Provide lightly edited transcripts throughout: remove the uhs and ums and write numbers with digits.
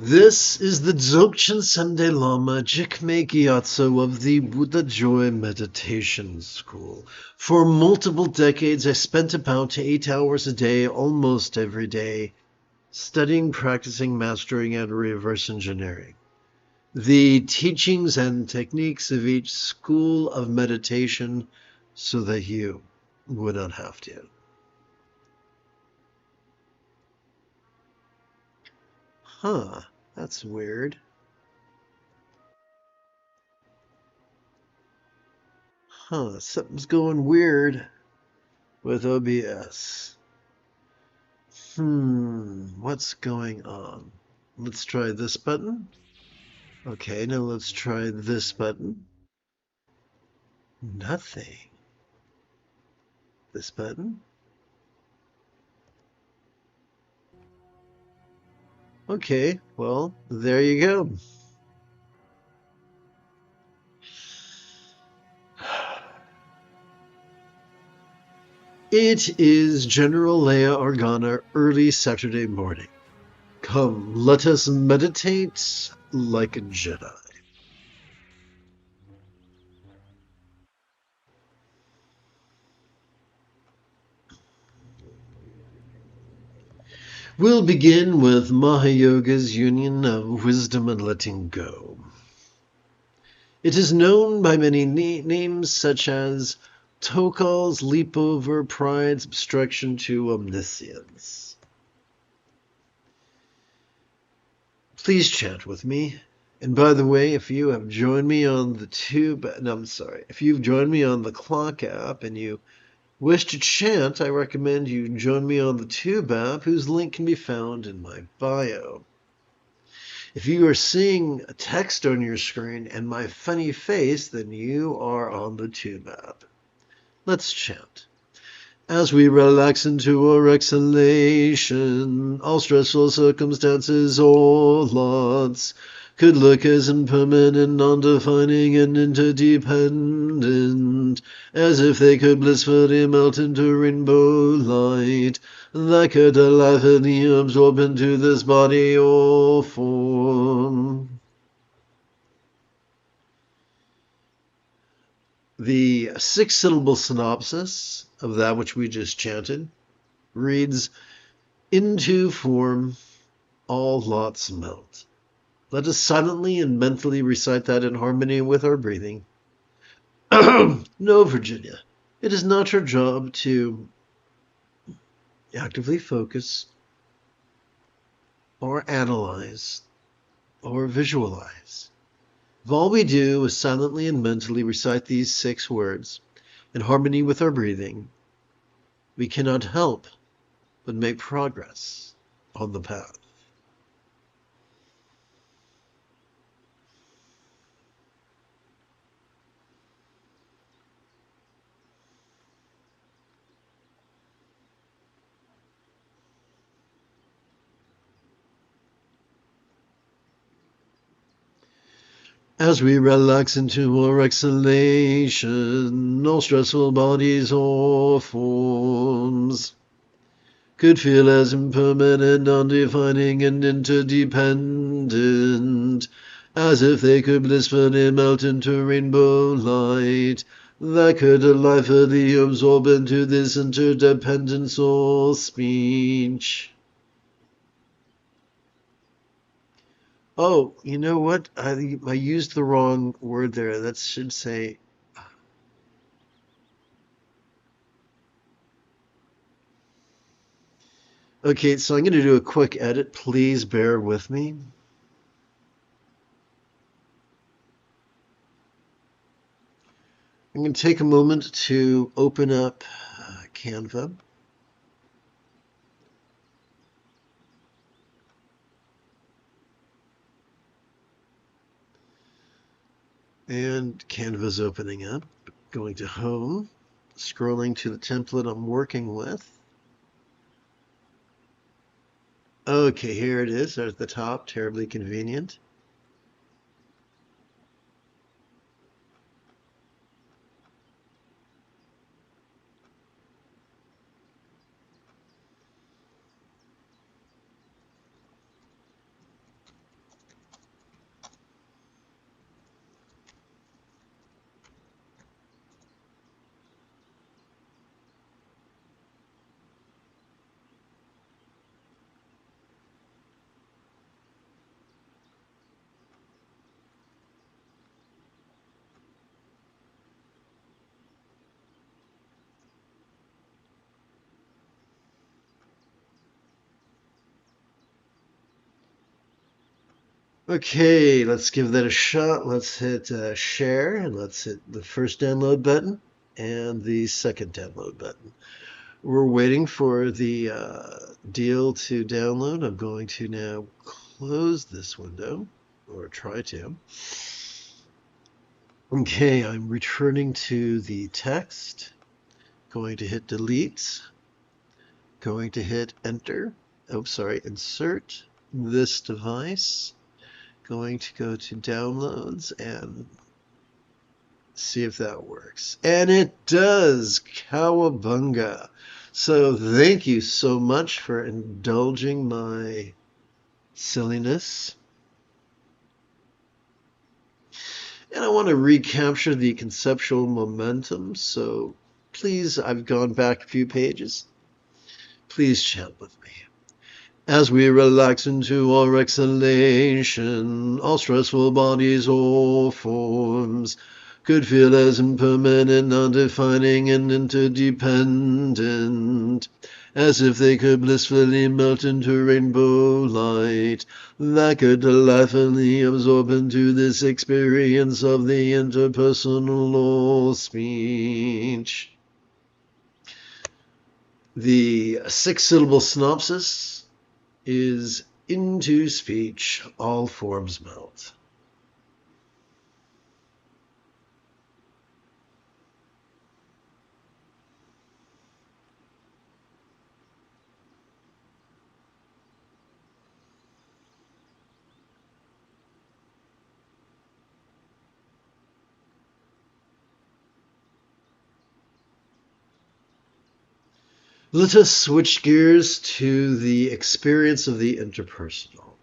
This is the Dzogchen Sunday Lama Jigme Gyatso of the Buddha Joy Meditation School. For multiple decades, I spent about 8 hours a day, almost every day, studying, practicing, mastering, and reverse engineering the teachings and techniques of each school of meditation so that you would not have to. Huh, that's weird. Huh, something's going weird with OBS. What's going on? Let's try this button. Okay, now let's try this button. Nothing. This button. Okay, well, there you go. It is General Leia Organa early Saturday morning. Come, let us meditate like a Jedi. We'll begin with Mahayoga's union of wisdom and letting go. It is known by many names such as Tokal's leap over pride's obstruction to omniscience. Please chant with me. And by the way, if you have joined me on the if you've joined me on the Clock app and you wish to chant, I recommend you join me on the Tube app, whose link can be found in my bio. If you are seeing a text on your screen and my funny face, then you are on the Tube app. Let's chant. As we relax into our exhalation, all stressful circumstances or lots could look as impermanent, non-defining, and interdependent, as if they could blissfully melt into rainbow light that could delightfully absorb into this body or form. The six-syllable synopsis of that which we just chanted reads, "Into form, all lots melt." Let us silently and mentally recite that in harmony with our breathing. No, Virginia, it is not your job to actively focus or analyze or visualize. If all we do is silently and mentally recite these 6 words in harmony with our breathing, we cannot help but make progress on the path. As we relax into our exhalation, all stressful bodies or forms could feel as impermanent, non-defining, and interdependent, as if they could blissfully melt into rainbow light that could delightfully absorb into this interdependent soul speech. Oh, you know what? I used the wrong word there. That should say... Okay, so I'm going to do a quick edit. Please bear with me. I'm going to take a moment to open up Canva. And Canva's opening up. Going to Home, scrolling to the template I'm working with. Okay, here it is. There's the top, terribly convenient. Okay, let's give that a shot. Let's hit share, and let's hit the first download button and the second download button. We're waiting for the deal to download. I'm going to now close this window, or try to. Okay, I'm returning to the text. Going to hit delete. Going to hit enter. Oh, sorry, insert this device. Going to go to downloads and see if that works. And it does! Cowabunga! So thank you so much for indulging my silliness. And I want to recapture the conceptual momentum, so please, I've gone back a few pages. Please chant with me. As we relax into our exhalation, all stressful bodies or forms could feel as impermanent, non-defining, and interdependent, as if they could blissfully melt into rainbow light that could delightfully absorb into this experience of the interpersonal speech. The six-syllable synopsis is into speech, all forms melt. Let us switch gears to the experience of the interpersonal.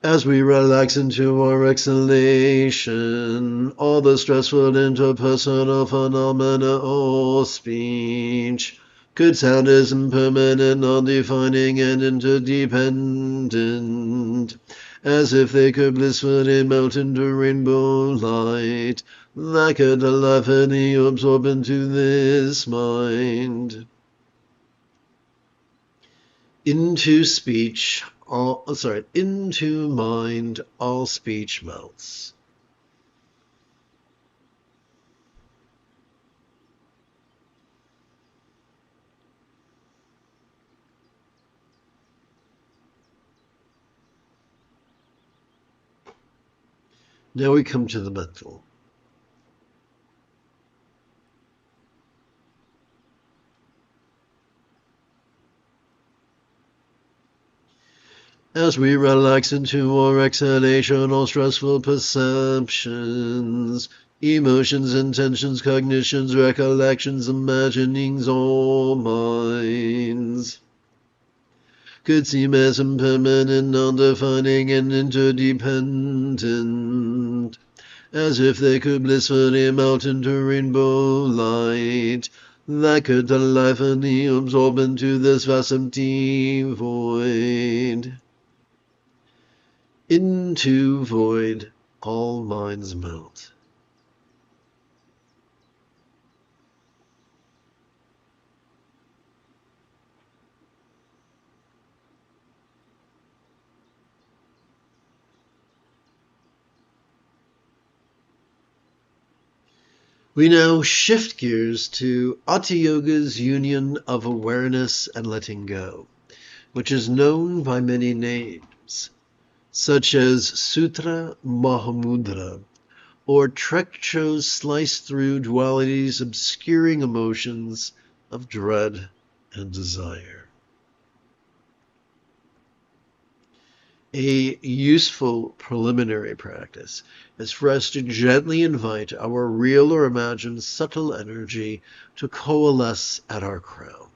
As we relax into our exhalation, all the stressful interpersonal phenomena or speech could sound as impermanent, non-defining, and interdependent, as if they could blissfully melt into rainbow light that could delightfully absorb into this mind. Into speech, into mind, all speech melts. Now we come to the mental. As we relax into our exhalation, all stressful perceptions, emotions, intentions, cognitions, recollections, imaginings, all minds could seem as impermanent, non-defining, and interdependent, as if they could blissfully melt into rainbow light that could delightfully absorb into this vast empty void. Into void, all minds melt. We now shift gears to Hatha Yoga's union of awareness and letting go, which is known by many names, such as Sutra Mahamudra, or Trekcho's slice through duality's obscuring emotions of dread and desire. A useful preliminary practice is for us to gently invite our real or imagined subtle energy to coalesce at our crown.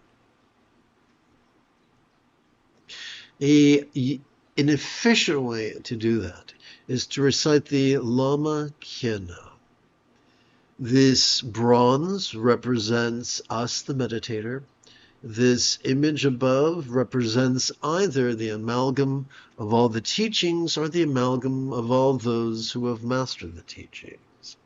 An efficient way to do that is to recite the Lama Kyena. This bronze represents us, the meditator. This image above represents either the amalgam of all the teachings or the amalgam of all those who have mastered the teachings.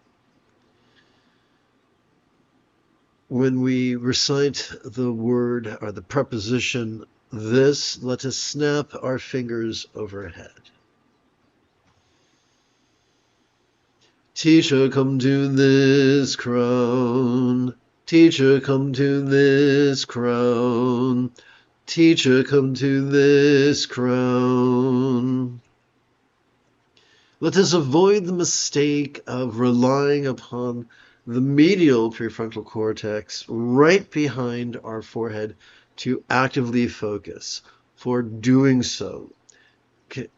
When we recite the word or the preposition This, let us snap our fingers overhead. Teacher, come to this crown. Teacher, come to this crown. Teacher, come to this crown. Let us avoid the mistake of relying upon the medial prefrontal cortex right behind our forehead to actively focus. For doing so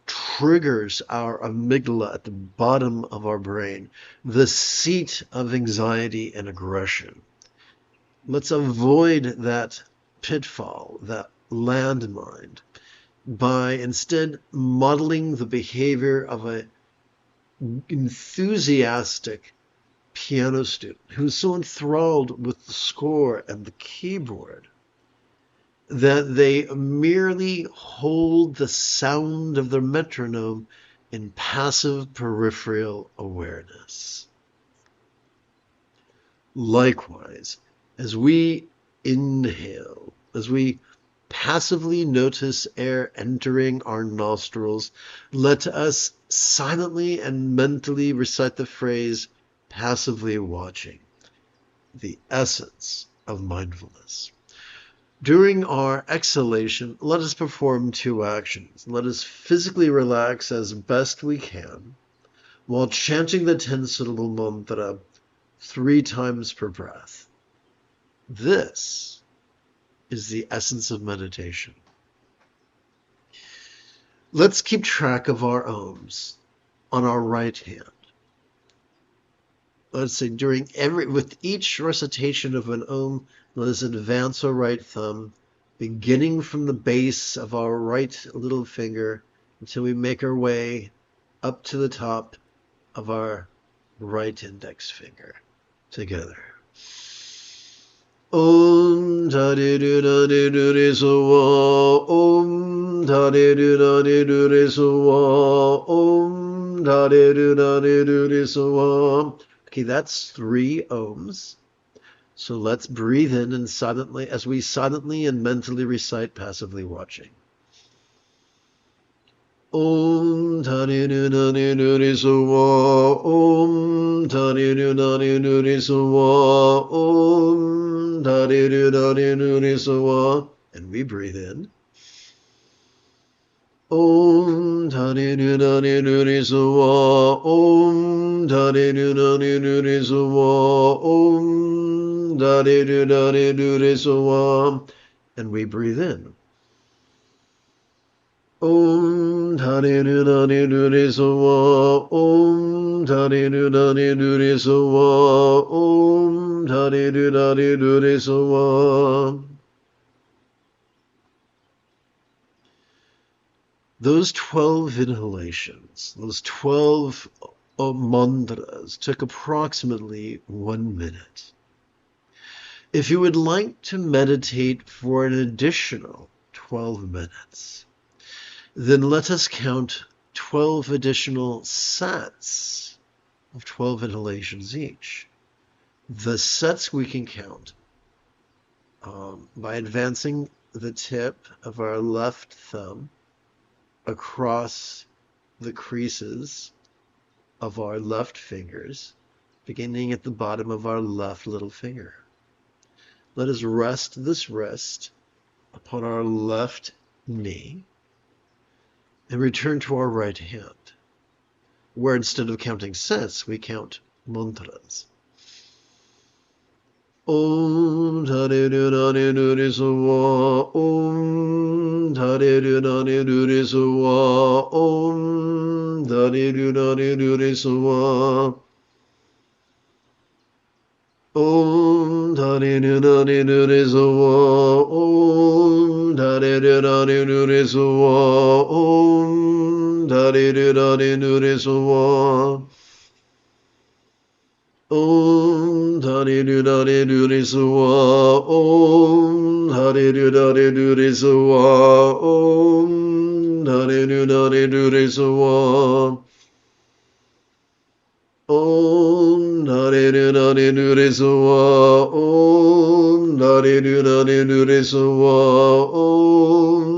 triggers our amygdala at the bottom of our brain, the seat of anxiety and aggression. Let's avoid that pitfall, that landmine, by instead modeling the behavior of an enthusiastic piano student who's so enthralled with the score and the keyboard that they merely hold the sound of their metronome in passive peripheral awareness. Likewise, as we inhale, as we passively notice air entering our nostrils, let us silently and mentally recite the phrase, passively watching, the essence of mindfulness. During our exhalation, let us perform two actions. Let us physically relax as best we can while chanting the 10-syllable mantra 3 times per breath. This is the essence of meditation. Let's keep track of our ohms on our right hand. Let's say with each recitation of an ohm, let us advance our right thumb, beginning from the base of our right little finger until we make our way up to the top of our right index finger. Together. Om Tade Du Dade Du Re Suwa. Om Tade Du Dade Du Re Suwa. Om Tade Du Dade Du Re Suwa. Okay, that's 3 ohms. So let's breathe in and silently, as we silently and mentally recite, passively watching. Om Tade Du Dade Du Re Suwa. Om Tade Du Dade Du Re Suwa. Om Tade Du Dade Du Re Suwa. And we breathe in. Om Tade Du Dade Du Re Suwa. Om Tade Du Dade Du Re Suwa. Om Tade Du Dade Du Re Suwa. And we breathe in. Om Tade Du Dade Du Re Suwa. Om Tade Du Dade Du Re Suwa. Om Tade Du Dade Du Re Suwa. Those 12 inhalations, those 12 mantras took approximately 1 minute. If you would like to meditate for an additional 12 minutes, then let us count 12 additional sets of 12 inhalations each. The sets we can count by advancing the tip of our left thumb across the creases of our left fingers, beginning at the bottom of our left little finger. Let us rest this wrist upon our left knee and return to our right hand, where instead of counting sets, we count mantras. Om Tade Du Dade Du Re Suwa. Om Tade Du Dade Du Re Suwa. Om Tade Du Dade Du Re Suwa. Om Tade Du Dade Du Re Suwa. Om Tade Du Dade Du Re Suwa. Om Tade Du Dade Du Re Suwa. Om Tade Du Dade Du Re Suwa. Om Tade Du Dade Du Re Suwa. Om Tade Du Dade Du Re Suwa. Om Tade Du Dade Du Re Suwa. Om Tade Du Dade Du Re Suwa. Om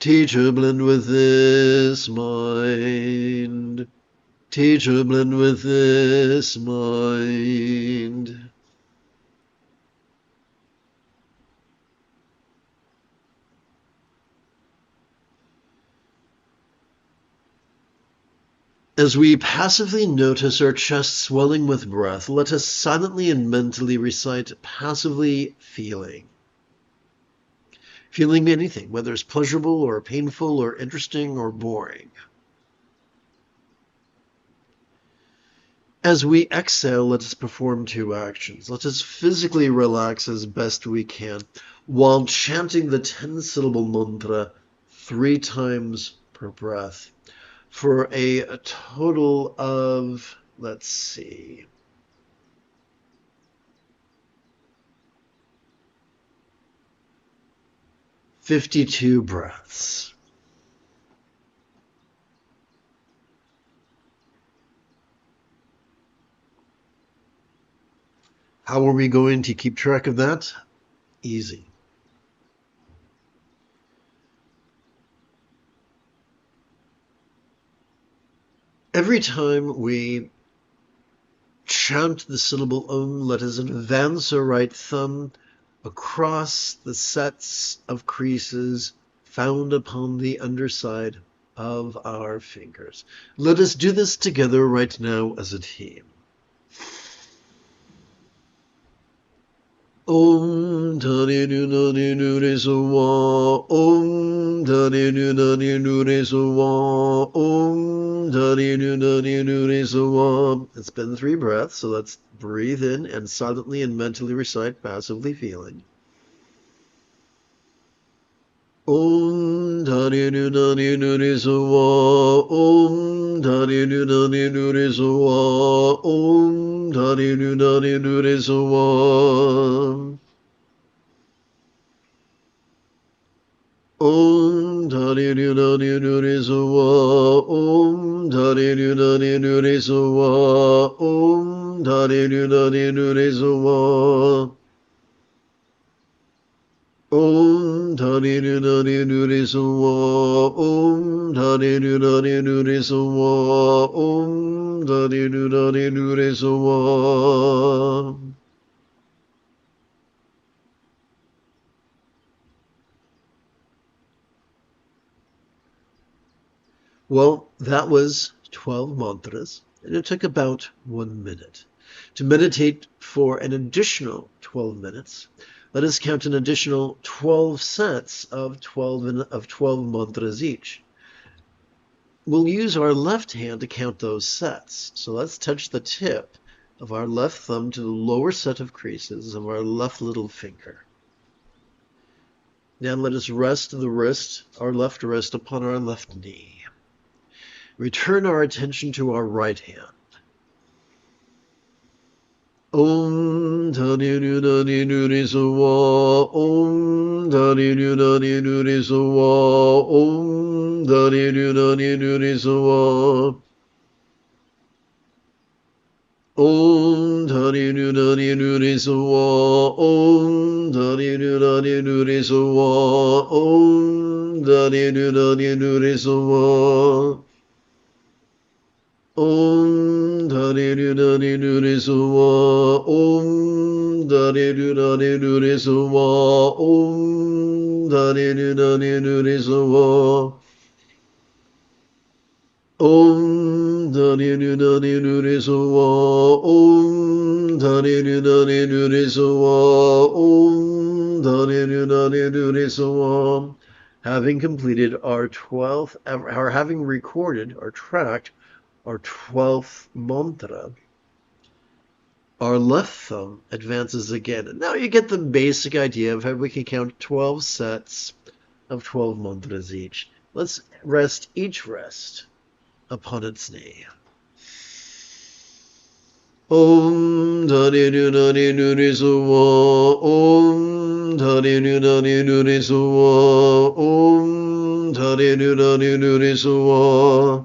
Teacher, blend with this mind. Teacher, blend with this mind. As we passively notice our chest swelling with breath, let us silently and mentally recite passively feeling. Feeling anything, whether it's pleasurable or painful or interesting or boring. As we exhale, let us perform 2 actions. Let us physically relax as best we can while chanting the 10-syllable mantra 3 times per breath for a total of, let's see, 52 breaths. How are we going to keep track of that? Easy. Every time we chant the syllable Om, let us advance our right thumb across the sets of creases found upon the underside of our fingers. Let us do this together right now as a team. Om Dhani Nani Nure Sawa Om Dhani Nani Nure Sawa Om Dhani Nani Nure Sawa. It's been 3 breaths, so let's breathe in and silently and mentally recite passively feeling. Om Dhani Nani Nure Sawa Om Dhani Nani Nure Sawa Om Dhani Nani Nure Sawa. Om Dhani Nani Nure Sawa Om Dhani Nani Nure Sawa Om Dhani Nani Nure Sawa. Om Dhani Nani Nure Sawa Om Dhani Nani Nure Sawa Om Dhani Nani Nure Sawa. Well, that was 12 mantras, and it took about 1 minute. To meditate for an additional 12 minutes, let us count an additional 12 sets of 12 mantras each. We'll use our left hand to count those sets. So let's touch the tip of our left thumb to the lower set of creases of our left little finger. Now let us rest our left wrist upon our left knee. Return our attention to our right hand. Om Dhani Nani Nure Sawa Om Dhani Nani Nure Sawa Om Dhani Nani Nure Sawa. Om Dhani Nani Nure Sawa Om Dhani Nani Nure Sawa Om Dhani Nani Nure Sawa. Om Dhani Nani Nure Sawa Om Dhani Nani Nure Sawa Om Dhani Nani Nure Sawa. Om Dhani Nani Nure Sawa Om Dhani Nani Nure Sawa Om Dhani Nani Nure Sawa. Having completed our 12th, or having recorded or tracked our 12th mantra, our left thumb advances again. And now you get the basic idea of how we can count 12 sets of 12 mantras each. Let's rest each rest upon its knee. Om Dhani Nani Nure Sawa Om Dhani Nani Nure Sawa Om Dhani Nani Nure Sawa.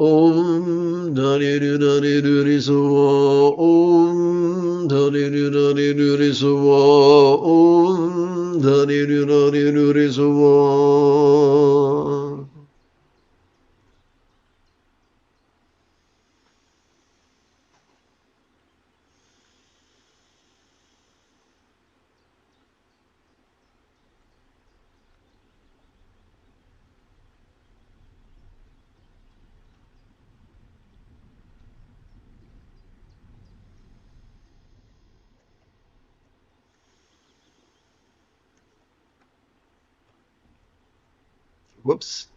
Om Dani Du Dani Du Ri Sawa. Om Dani Du Dani Du Ri Sawa. Om Dani Du Dani Du Ri Sawa. Whoops.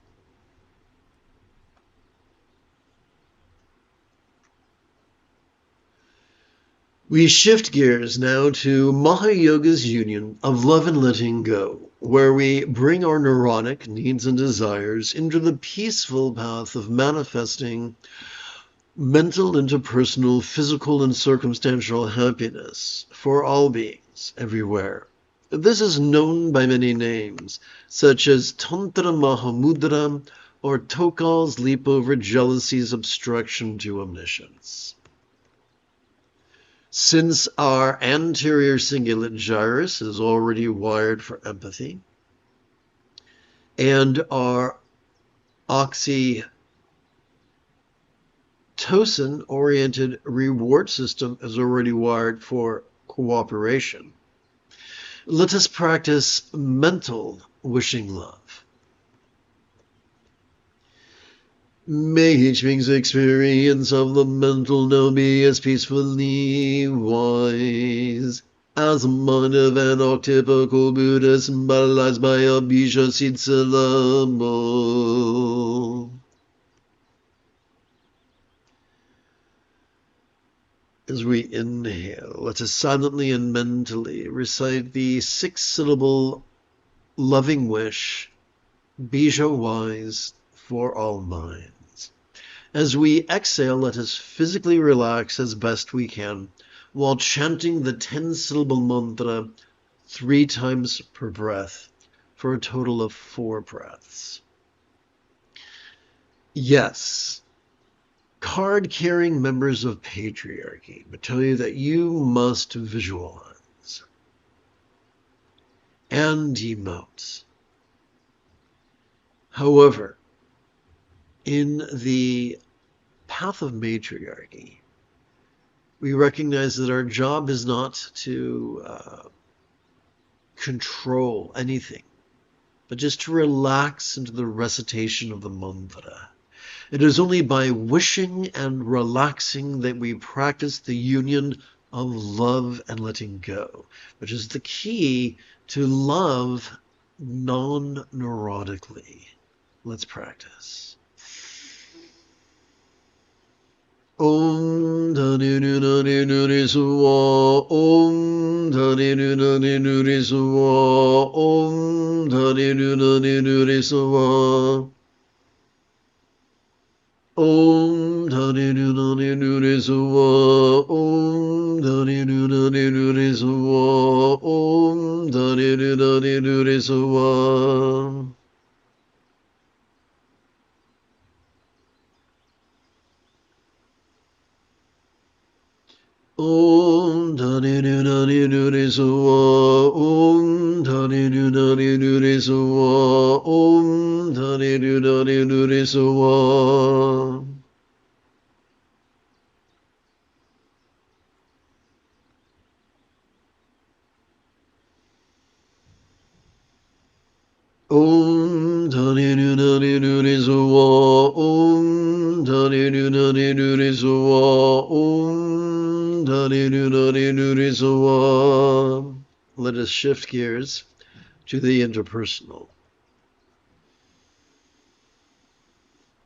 We shift gears now to Mahayoga's union of love and letting go, where we bring our neurotic needs and desires into the peaceful path of manifesting mental, interpersonal, physical, and circumstantial happiness for all beings everywhere. This is known by many names, such as Tantra Mahamudra or Tokal's leap over jealousy's obstruction to omniscience. Since our anterior cingulate gyrus is already wired for empathy, and our oxytocin-oriented reward system is already wired for cooperation, let us practice mental wishing love. May each being's experience of the mental no be as peacefully wise as the mind of an octypical Buddha symbolized by a Bisha Sitsalamo. As we inhale, let us silently and mentally recite the 6-syllable loving wish, Bisha wise for all minds. As we exhale, let us physically relax as best we can while chanting the 10-syllable mantra 3 times per breath for a total of 4 breaths. Yes, card-carrying members of patriarchy would tell you that you must visualize and emote. However, in the path of matriarchy, we recognize that our job is not to control anything, but just to relax into the recitation of the mantra. It is only by wishing and relaxing that we practice the union of love and letting go, which is the key to love non-neurotically. Let's practice. Om Dhani Dhani Dhani Suva. Om Dhani Dhani Dhani Suva. Om Dhani Dhani Dhani Suva. Om Dhani Dhani Dhani Suva. Om Dhani Dhani Dhani Suva. Om Dhani Dhani Dhani Suva. Om Dhani Dhani Dhani Suva. Om Dhani Dhani Dhani Suva. Om Dhani Dhani Dhani Suva. Om Dhani Dhani Dhani Suva. Om Dhani Dhani Dhani Suva. Om Dhani Dhani Dhani Suva. Let us shift gears to the interpersonal.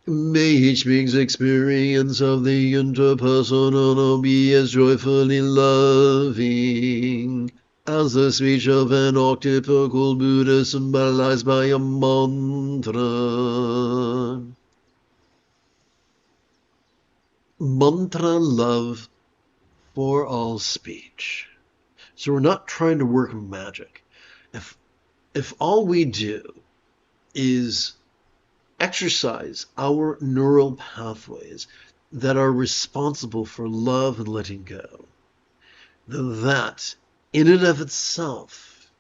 May each being's experience of the interpersonal be as joyfully loving as the speech of an octypical Buddha symbolized by a mantra. Mantra love for all speech. So we're not trying to work magic. If all we do is exercise our neural pathways that are responsible for love and letting go, then that, in and of itself,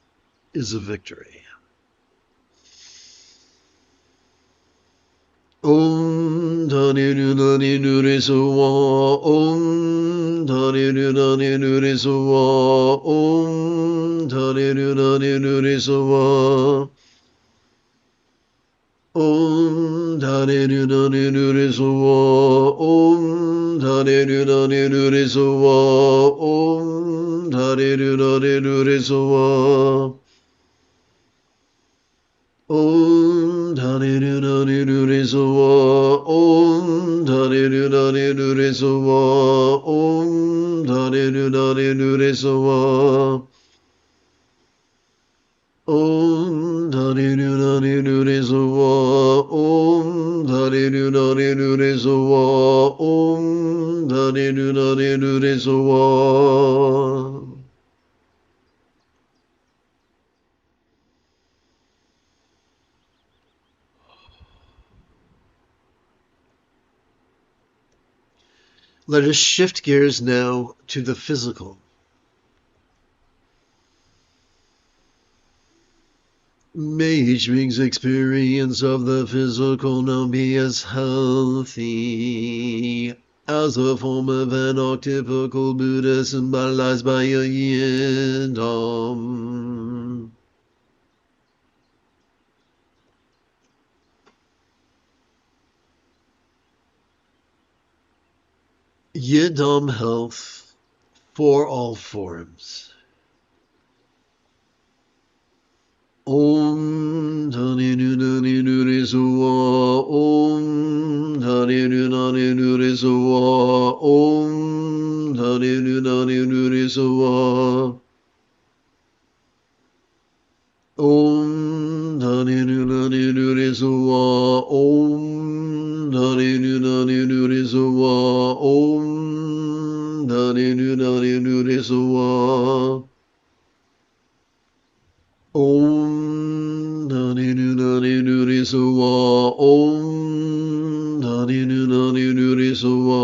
is a victory. Om Dhani Nani Nuri Suwa, Om Dhani Nani Nuri Suwa, Om Dhani Nani Nuri Suwa, Om Dhani Nani Nuri Suwa, Om Dhani Nani Nuri Suwa, Om Dhani Nani Nuri Suwa, Om Dhani Nani Nuri Suwa, Om Dhani Nani Nuri Suwa, Om Dhani Nani Nuri Suwa, Om Dhani Nani Nuri Suwa, Om Dhani Nani Nuri Suwa, Om Dhani Nani Nuri Suwa. Let us shift gears now to the physical. May each being's experience of the physical now be as healthy as a form of an archetypical Buddha symbolized by a yidam. Yidam health for all forms. Om Dhani Nani Nuri Suwa, Om Dhani Nani Nuri Suwa, Om Dhani Nani Nuri Suwa, Om Dhani Nani Nuri Suwa, Om Dhani Nani Nuri Suwa, Om Dhani Nani Nuri Suwa, Om Dhani Nani Nuri Suwa, Om Dhani Nani Nuri Suwa,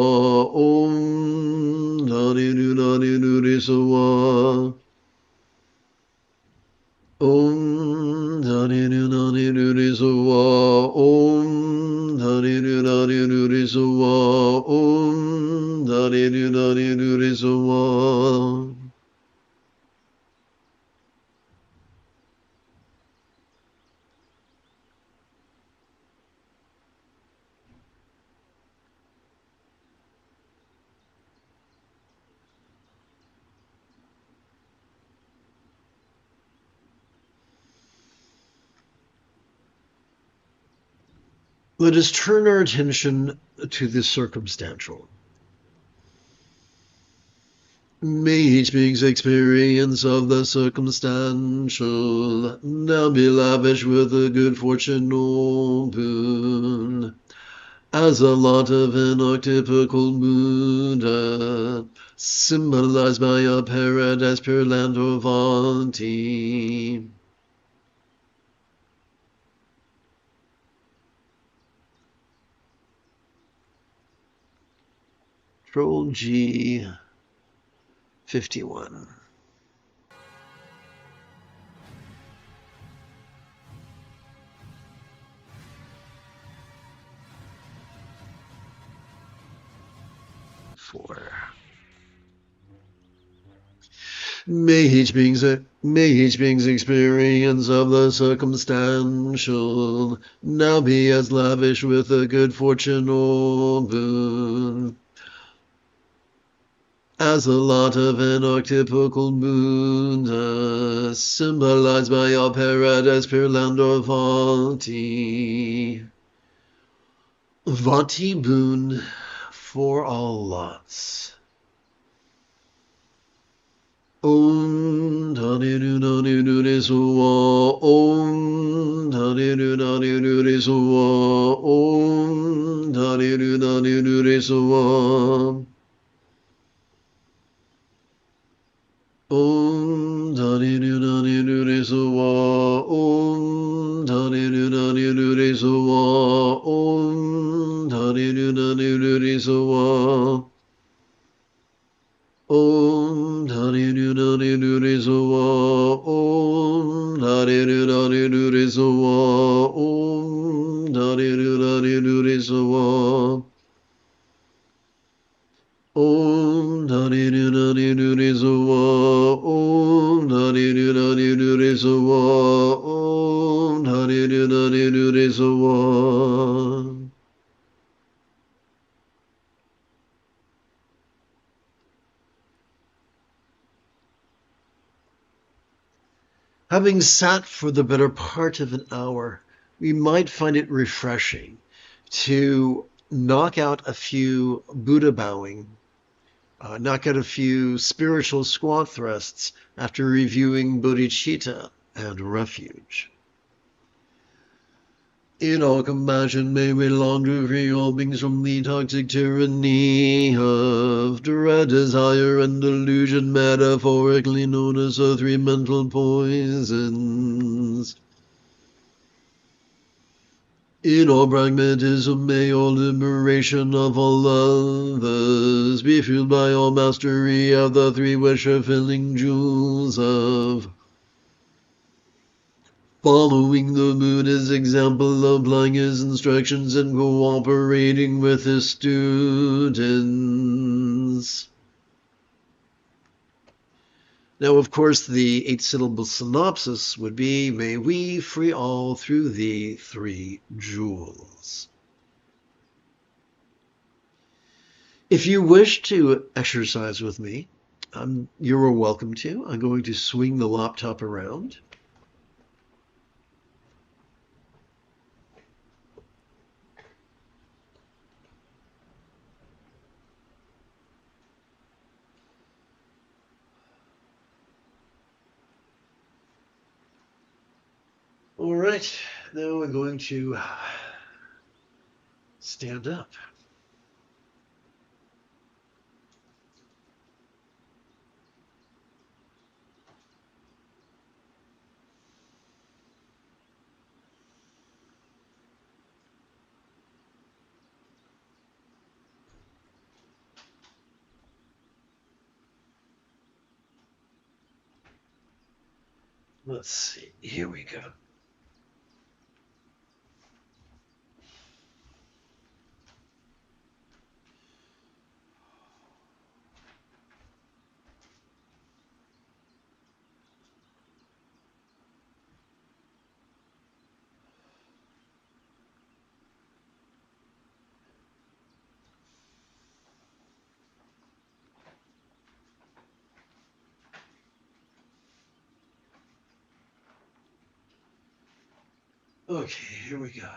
Om Dhani Nani Nuri Suwa, Om Dhani Nani Nuri Suwa, Om Dhani Nani Nuri Suwa, Om Dhani Nani Nuri Suwa. Let us turn our attention to the circumstantial. May each being's experience of the circumstantial now be lavish with a good fortune or boon, as a lot of an archetypical Buddha, symbolized by a paradise pure land or Vanti. Control G 51. May each being's experience of the circumstantial now be as lavish with a good fortune or boon, as a lot of an archetypical Buddha, symbolized by your paradise pure land or Vanti. Vanti boon for all lots. Om Dhani Nani Nuri Suwa, Om Dhani Nani Nuri Suwa, Om Dhani Nani Nuri Suwa, Om Dhani Nani Nuri Suwa, Om Dhani Nani Nuri Suwa, nani nuri sawa, Om nani nuri sawa, Om nani nuri sawa. Having sat for the better part of an hour, we might find it refreshing to knock out a few Buddha bowing, knock out a few spiritual squat thrusts after reviewing bodhicitta and refuge. In all compassion, may we long to free all beings from the toxic tyranny of dread, desire, and delusion, metaphorically known as the three mental poisons. In all pragmatism, may all liberation of all others be fueled by all mastery of the three wisher-filling jewels of following the Buddha's example, applying his instructions, and cooperating with his students. Now, of course, the 8-syllable synopsis would be, may we free all through the three jewels. If you wish to exercise with me, you're welcome to. I'm going to swing the laptop around. All right, now we're going to stand up. Let's see, here we go. Okay, here we go.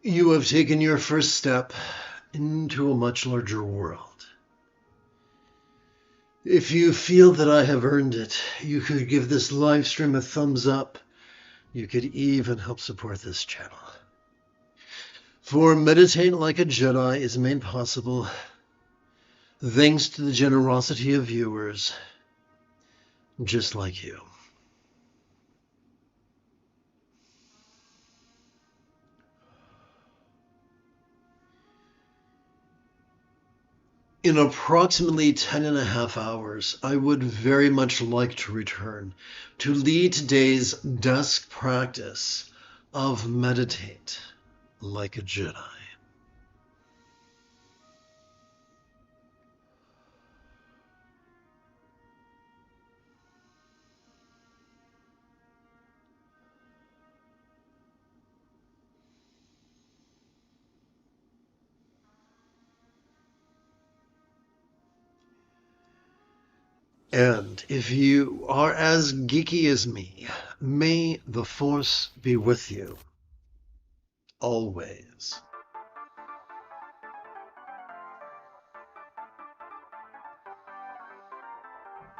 You have taken your first step into a much larger world. If you feel that I have earned it, you could give this live stream a thumbs up. You could even help support this channel. For Meditate Like a Jedi is made possible thanks to the generosity of viewers just like you. In approximately 10.5 hours, I would very much like to return to lead today's dusk practice of Meditate Like a Jedi. And if you are as geeky as me, may the Force be with you always.